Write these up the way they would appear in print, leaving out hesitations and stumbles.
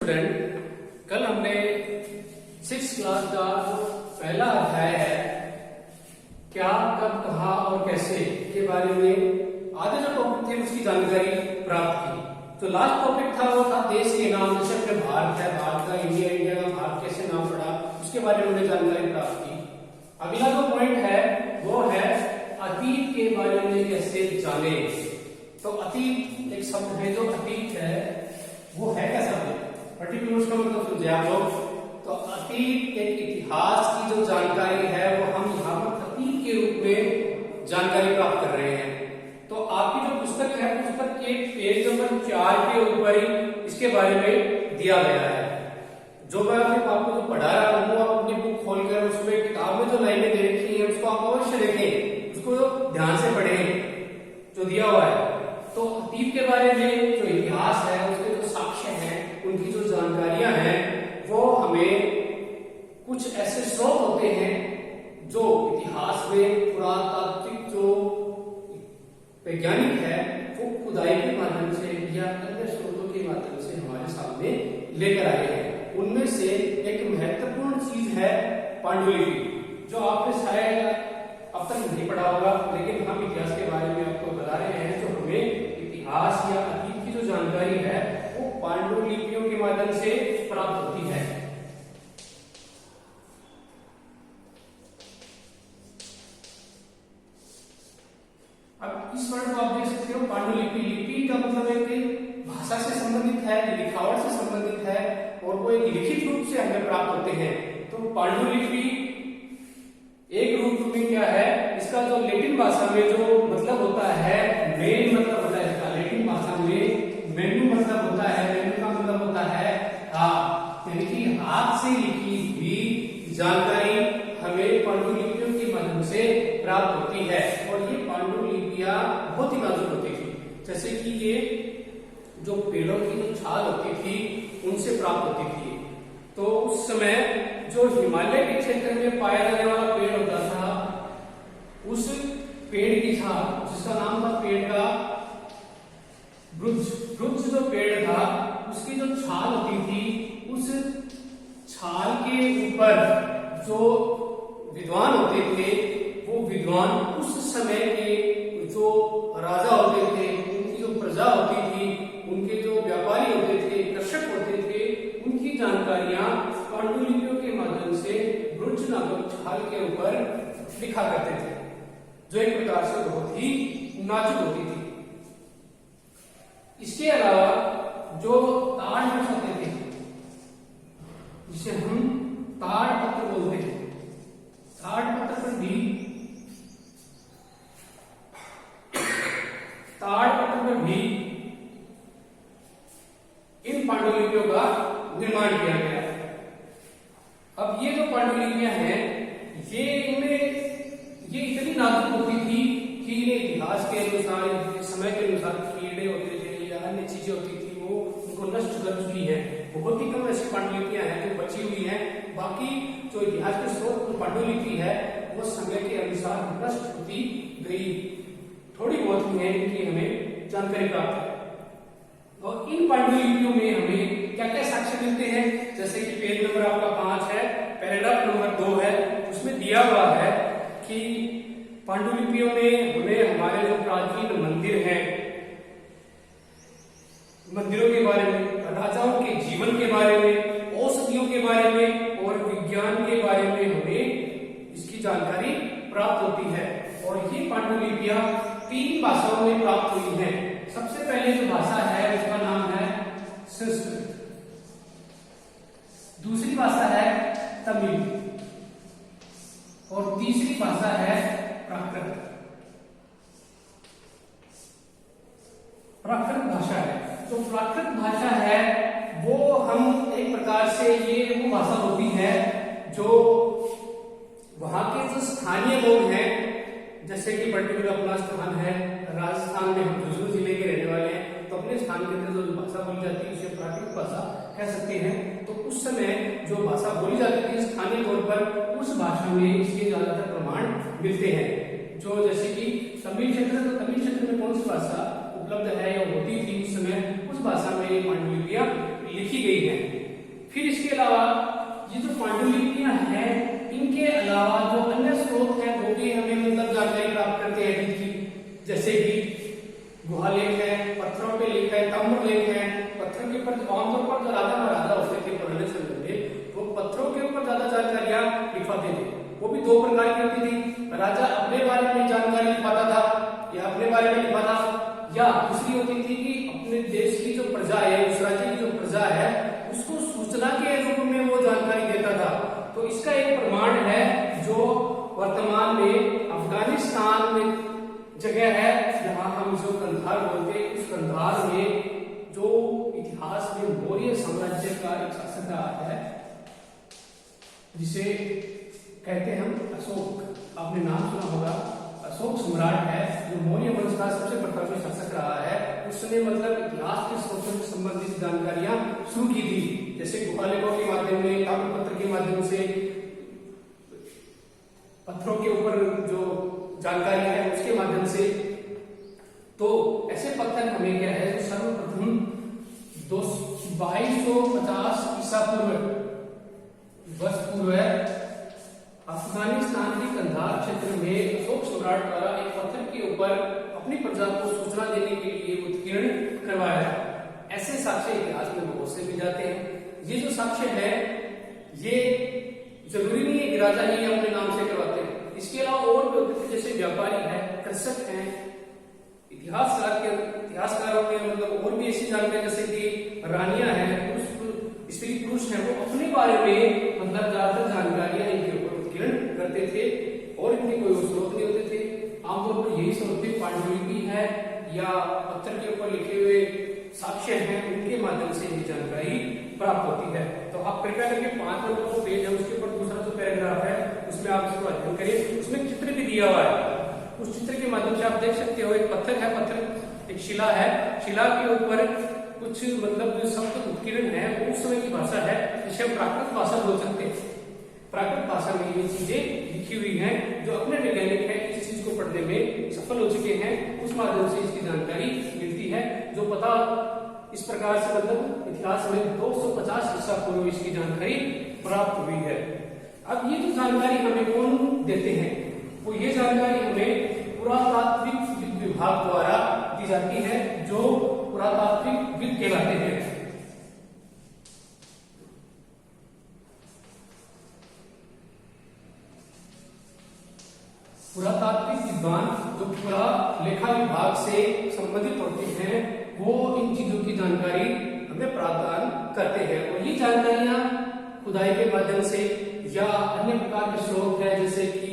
Student, कल हमने 6th class का जो पहला अध्याय है क्या, कब, कहाँ और कैसे के बारे में आधे जो टॉपिक थे उसकी जानकारी प्राप्त की। तो लास्ट टॉपिक था वो था देश के नाम, जैसे अपने भारत है, भारत का इंडिया, इंडिया का भारत कैसे नाम पड़ा, उसके बारे में हमने जानकारी प्राप्त की। अगला जो पॉइंट है वो है अतीत के बारे में कैसे जाने। तो अतीत एक शब्द है, जो अतीत है वो है क्या शब्द, पर्टिकुलर उसका मतलब समझे आप लोग। तो अतीत एक इतिहास की जो जानकारी है वो हम यहाँ पर अतीत के रूप में जानकारी प्राप्त कर रहे हैं। तो आपकी जो पुस्तक है, पुस्तक के पेज नंबर 4 के ऊपर ही इसके बारे में दिया गया है। जो मैं आपको जो पढ़ा रहा हूँ आप अपनी बुक खोलकर उसमें किताब में जो लाइनें दे रखी है उसको आप अवश्य देखें, उसको ध्यान से पढ़ें जो दिया हुआ है। तो अतीत के बारे में जो इतिहास है, उसके जो साक्ष्य हैं, उनकी जो जानकारियां हैं, वो हमें कुछ ऐसे स्रोत होते हैं जो इतिहास में पुरातात्विक जो वैज्ञानिक है वो खुदाई के माध्यम से या अन्य स्रोतों के माध्यम से हमारे सामने लेकर आए हैं। उनमें से एक महत्वपूर्ण चीज है पांडुलिपि, जो आपने शायद अब तक नहीं पढ़ा होगा, लेकिन हम इतिहास के बारे में आपको बता रहे हैं। जो हमें इतिहास या अतीत की जो जानकारी है वो पांडुलिपियों के माध्यम से प्राप्त होती है। अब इस वर्ड को आप देख सकते हो, पांडुलिपि। लिपि का मतलब एक भाषा से संबंधित है, लिखावट से संबंधित है, और वो एक लिखित रूप से हमें प्राप्त होते हैं। तो पांडुलिपि एक रूप में क्या है, इसका जो लैटिन भाषा में जो मतलब होता है, मेन मतलब होता है इसका लैटिन भाषा में मेनू मतलब होता है। मेनू का मतलब होता है हाथ, यानी कि हाथ से लिखी हुई जानकारी हमें पांडुलिपियों के माध्यम से प्राप्त होती है। और ये पांडुलिपियां बहुत ही नाजुक होती थी, जैसे कि ये जो पेड़ों की जो छाल होती थी उनसे प्राप्त होती थी। तो उस समय जो हिमालय के क्षेत्र में पाया जाने वाला पेड़ होता था, उस पेड़ की छाल, जिसका नाम था पेड़ का ब्रुज जो पेड़ था, उसकी जो छाल होती थी, उस छाल के ऊपर जो विद्वान होते थे, वो विद्वान उस समय के जो राजा होते थे, उनकी जो प्रजा होती थी, उनके जो व्यापारी होते थे, कृषक होते थे, उनकी जानकारियां पांडुलिपियों के माध्यम से ब्रुज नामक छाल के ऊपर लिखा करते थे, जो एक प्रकार से बहुत ही नाजुक होती थी। इसके अलावा जो ताड़पत्र होते थे, जिसे हम ताड़पत्र बोलते हैं, ताड़पत्र पर भी इन पांडुलिपियों का निर्माण किया गया है। अब ये जो पांडुलिपियां हैं, ये इतनी नाजुक होती थी कि इन्हें इतिहास के अनुसार, समय के अनुसार कीड़े होते थे या अन्य चीजें होती थी, वो उनको नष्ट कर चुकी है। बहुत ही कम ऐसी पांडुलिपियां हैं जो बची हुई हैं। बाकी जो इतिहास के स्रोत पांडुलिपि है वो समय के अनुसार नष्ट होती गई। थोड़ी बहुत ही है इनकी हमें जानकारी प्राप्त है। और इन पांडुलिपियों में हमें क्या क्या साक्ष्य मिलते हैं, जैसे कि पेज नंबर आपका 5 है, पैराग्राफ नंबर 2 है, उसमें दिया हुआ है कि पांडुलिपियों में हमें हमारे जो प्राचीन मंदिर हैं, मंदिरों के बारे में, राजाओं के जीवन के बारे में, औषधियों के बारे में और विज्ञान के बारे में हमें इसकी जानकारी प्राप्त होती है। और ये पांडुलिपियां 3 भाषाओं में प्राप्त हुई हैं। सबसे पहले जो भाषा है उसका नाम है संस्कृत, दूसरी भाषा है तमिल, और तीसरी भाषा है प्राकृत। प्राकृत भाषा है, तो प्राकृत भाषा है वो हम एक प्रकार से, ये वो भाषा होती है जो वहां के जो स्थानीय लोग हैं, जैसे कि पर्टिकुलर अपना स्थान है राजस्थान में, हम झुंझुनू जिले के रहने वाले हैं, तो अपने स्थान के अंदर जो भाषा बोली जाती है उसे प्राकृत भाषा कह सकते हैं। तो उस समय जो भाषा बोली जाती थी स्थानीय तौर पर, उस भाषा में इसके ज्यादातर प्रमाण मिलते हैं। जो जैसे कि तमिल क्षेत्र, तो तमिल क्षेत्र में कौन सी भाषा उपलब्ध है या होती थी उस समय, उस भाषा में पांडुलिपियां लिखी गई हैं। फिर इसके अलावा ये जो पांडुलिपियां हैं, इनके अलावा जो अन्य स्रोत हैं वो भी हमें मतलब जानकारी प्राप्त करते हैं अतीत की, जैसे कि गुहा लेख है, पत्थरों पे लेख है, ताम्र लेख है। पत्थर के ऊपर आमतौर पर जो राजा महाराजा होते थे पुराने समय में, वो पत्थरों के ऊपर ज्यादा जानकारियां लिखवाते थे। वो भी दो प्रकार की होती थी, राजा अपने बारे में जानकारी लिखवाता था या अपने बारे में लिखवाता, या दूसरी होती थी कि अपने देश की जो प्रजा है, उस राज्य की जो प्रजा है, उसको सूचना के रूप में वो जानकारी देता था। तो इसका एक प्रमाण है जो वर्तमान में अफगानिस्तान में जगह है जहां हम जो कंधार बोलते हैं, उस कंधार में जो इतिहास में मौर्य साम्राज्य का एक शासक रहा है जिसे कहते हैं हम अशोक, आपने नाम सुना होगा, अशोक सम्राट है जो मौर्य वंश का सबसे प्रथम शासक रहा है। उसने मतलब इतिहास के स्रोतों से संबंधित जानकारियां शुरू की थी, जैसे गुहालेखों के माध्यम में, ताम्रपत्र के माध्यम से, पत्थरों के ऊपर जो जानकारी है उसके माध्यम से। तो ऐसे पत्थर हमें क्या है, सर्वप्रथम 2250 ईसा पूर्व अफगानिस्तान के कंधार क्षेत्र में अशोक सम्राट द्वारा एक पत्थर के ऊपर अपनी प्रजा को सूचना देने के लिए उत्कीर्ण करवाया। ऐसे साक्ष्य इतिहास में बहुत से भी जाते हैं। ये जो साक्ष्य है ये जरूरी नहीं है कि राजा ही अपने नाम से करवाते हैं, इसके अलावा और भी होते थे, जैसे व्यापारी है, कृषक हैं, इतिहासकारों के मतलब और भी ऐसी जानकारी जैसे कि रानियां हैं, स्त्री पुरुष हैं, वो अपने बारे में मतलब ज्यादातर जानकारियां इनके ऊपर उत्कीर्ण करते थे और इनके कोई स्रोत नहीं होते थे। आमतौर पर यही स्रोत पांडुलिपि है या पत्थर के ऊपर लिखे हुए साक्ष्य हैं, उनके माध्यम से ये जानकारी प्राप्त होती है। तो आप कृपया करके 5 नंबर का पेज है, उसके ऊपर दूसरा जो पैराग्राफ है उसमें आप इसको अध्ययन करिए। उसमें चित्र भी दिया हुआ है, उस चित्र के माध्यम से आप देख सकते हो एक पत्थर है, पत्थर एक शिला है, शिला के ऊपर कुछ मतलब जो शब्द उत्कीर्ण है वो उस समय की भाषा है, जिसे हम प्राकृत भाषा बोल सकते हैं। प्राकृत भाषा में ये चीजें लिखी हुई हैं, जो अपने वैज्ञानिक है इस चीज को पढ़ने में सफल हो चुके हैं, उस माध्यम से इसकी जानकारी मिलती है। जो पता इस प्रकार से मतलब इतिहास में 250 ईसा पूर्व इसकी जानकारी प्राप्त हुई है। अब ये जो जानकारी हमें कौन देते हैं, वो ये जानकारी हमें पुरातात्विक विभाग द्वारा दी जाती है, जो पुरातात्विक विद कहलाते हैं। पुरातात्विक विद्वान जो पुरालेखा विभाग से संबंधित होते हैं, वो इन चीजों की जानकारी हमें प्रदान करते हैं। और ये जानकारियां खुदाई के माध्यम से या अन्य प्रकार के स्रोत है, जैसे कि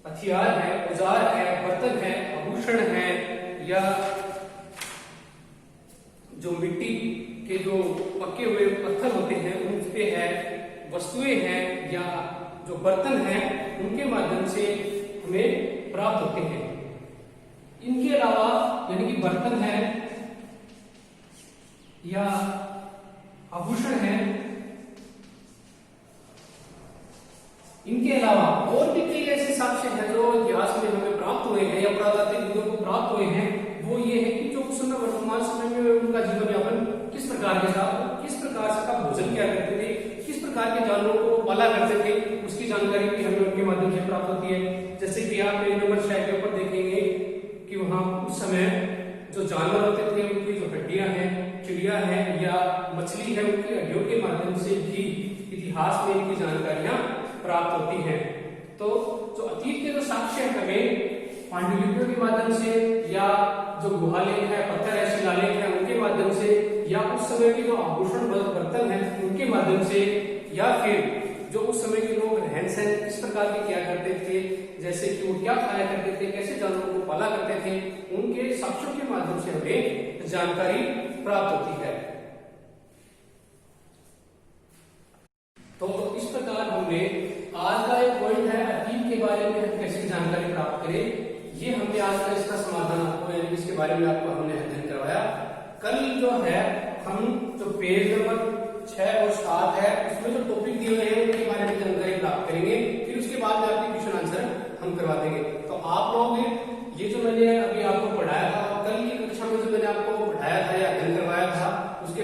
हथियार है, औजार है, बर्तन है, आभूषण है, या जो मिट्टी के जो पके हुए पत्थर होते हैं उन पे है, वस्तुएं हैं या जो बर्तन हैं, उनके माध्यम से हमें प्राप्त होते हैं। इनके अलावा यानी कि बर्तन है या आभूषण है, इनके अलावा और भी कई ऐसे साक्ष्य हैं जो इतिहास में हमें प्राप्त हुए हैं या पुरातात्विक विद्वानों को प्राप्त हुए हैं। वो ये है कि जो उस समय वर्तमान समय में उनका जीवन यापन किस प्रकार के था, किस प्रकार से का भोजन क्या करते थे, किस प्रकार के जानवरों को पाला करते थे, उसकी जानकारी भी हमें उनके माध्यम से प्राप्त होती है। जैसे कि आप पेज नंबर 6 के ऊपर देखेंगे कि वहां उस समय जो जानवर होते थे उनकी जो हड्डियां हैं, चिड़िया है या मछली है, उनकी हड्डियों के माध्यम से भी इतिहास में इनकी जानकारियां प्राप्त होती हैं। तो जो अतीत के जो साक्ष्य हमें पांडुलिपियों के माध्यम से या जो गुहालेख है, पत्थर है, शिलालेख है, उनके माध्यम से, या उस समय के जो आभूषण बर्तन है उनके माध्यम से, या फिर जो उस समय के लोग रहन सहन किस प्रकार के क्या करते थे, जैसे कि वो क्या खाया करते थे, कैसे जानवरों को पाला करते थे, उनके साक्ष्यों के माध्यम से हमें जानकारी प्राप्त होती है। तो इस प्रकार हमने आज का एक पॉइंट है अतीत के बारे में हम कैसे जानकारी प्राप्त करें, ये हमने आज का इसका समाधान आपको यानी इसके बारे में आपको हमने अध्ययन करवाया। कल जो है हम जो पेज नंबर 6 और 7 है उसमें जो टॉपिक दिए हुए हैं उनके बारे में जानकारी प्राप्त करेंगे, फिर उसके बाद में आपके क्वेश्चन आंसर हम करवा देंगे। तो आप लोग ये जो मैंने अभी आपको पढ़ाया था, कल की कक्षा में जो मैंने आपको पढ़ाया था या अध्ययन करवाया था, उसके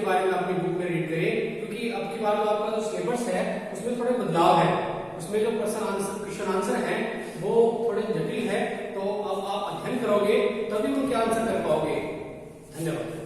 बुक में रीड करें, क्योंकि अब की बार जो आपका जो सिलेबस है उसमें थोड़े बदलाव है, उसमें जो क्वेश्चन आंसर है वो थोड़े जटिल है, तो अब आप अध्ययन करोगे तभी उनके आंसर कर पाओगे। धन्यवाद।